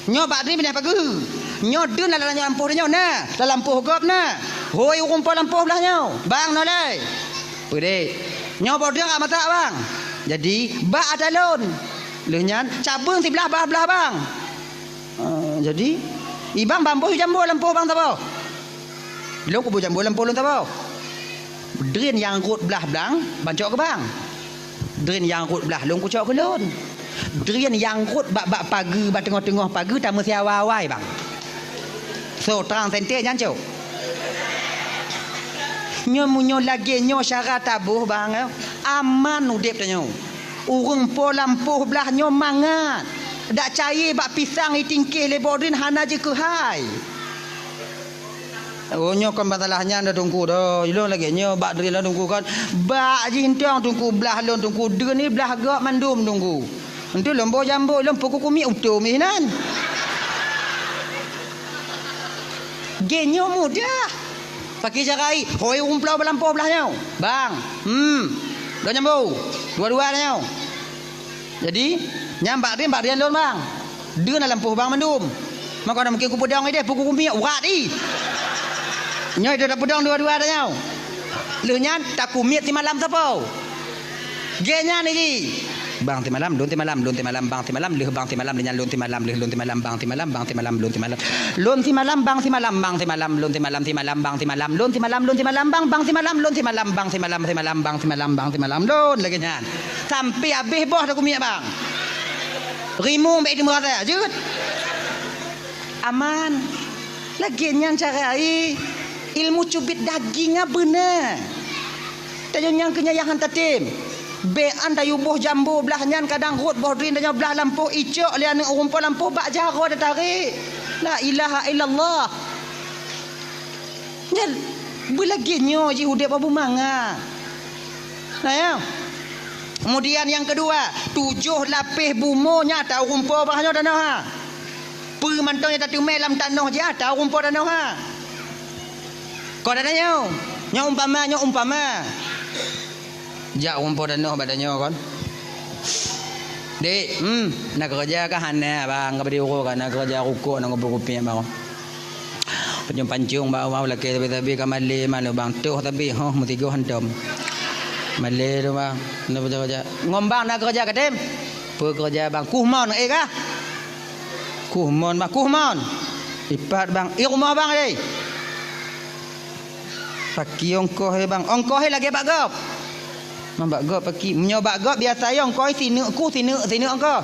Nyo bak dri pindah pagu. Nyo dun dalam lampuh dia na. Dalam lampuh gop na. Hoi rumpah lampuh belah nyo. Bang no lai. Pede. Nyo bodeng kat mata bang. Jadi bak atalon. Lehnyan cabung sebelah belah bang. Jadi ibang bambu jambu lampuh bang tahu. Lo ku jambu lampuh lu tahu. Drin yang rut belah belang bancok ke bang. Drin yang rut belah long ku cok ke lon. Drin yang rut bak pagi bak tengah-tengah pagi tamu siawai bang. So terang senter jangan cok. Nyo munyo lagi nyo syarat tabuh bang. Aman udip tanyo. Urung po lampuh belah nyo mangat. Dak cair bak pisang itingkih lebodrin hana je ke hai. Oh nyo kan masalahnya dah tunggu dah. Ilong lagi nyo bak dri lah tunggu kan. Bak jintang tunggu belah lon tunggu dren ni belah gak mandum tunggu. Entu lombo jambu lompo kukumi utum hinan. Genyo mudah. Pakai carai hoi umplau belampo belah nyo. Bang. Dua jambu. Dua-dua nyo. Jadi nyambak dia lon bang. Dia dalam puh bang mandum. Maka nak mungkin ku pedang dia pukul kumi urat ni. Nyoi dia pedang dua-dua dah nyau. Leunya tak kumit ti malam siapa? Genya ni. Bang ti malam, lon ti malam, bang ti malam, leuh bang ti malam dengan lon ti malam, lon ti malam, bang ti malam, lon ti malam. Lon ti malam, bang ti malam, bang ti malam, lon ti malam, bang ti malam, lon ti malam, bang ti malam, lon ti malam, bang ti malam, bang ti malam, lon lagi nyan. Sampai habis boh dah kumit bang. Rimu baik di murah jut. Aman. Lagi yang carai ilmu cubit dagingnya benar. Tayo yang kenyayahan tatim. Bean dayu boh jambu belah nyan kadang rut boh drin dayo belah lampu icok lian rumpah lampu bak jaro dah tarik. La ilaha illallah. Nyal belagi nyo ji hudep abu manga. Nah ya. Kemudian yang kedua, 7 lapis bumonya tahu rumpah bahnya danau ha. Permantaunya tak tumai dalam tanah je tahu rumpah danau ha. Kau dah nyo. Nya umpama. Jak rumpah danau badannya kan. Dek, nak kerja ke hana bang, ke beri urut kan nak kerja rukuk nak rupi bang. Pancung bawa laki tapi kamali mana bang tuh tapi mesti go hantam. Malay tu bang, nak kerja. Ngombang nak kerja ke tim? Pekerja bang, kuhmon kah? Kuhmon bang, kuhmon. Ipat bang, rumah bang ni. Paki ongkoh bang, ongkoh lagi bak gop. Bak gop paki, menyo bak gop biasa ongkoh sini ongkoh.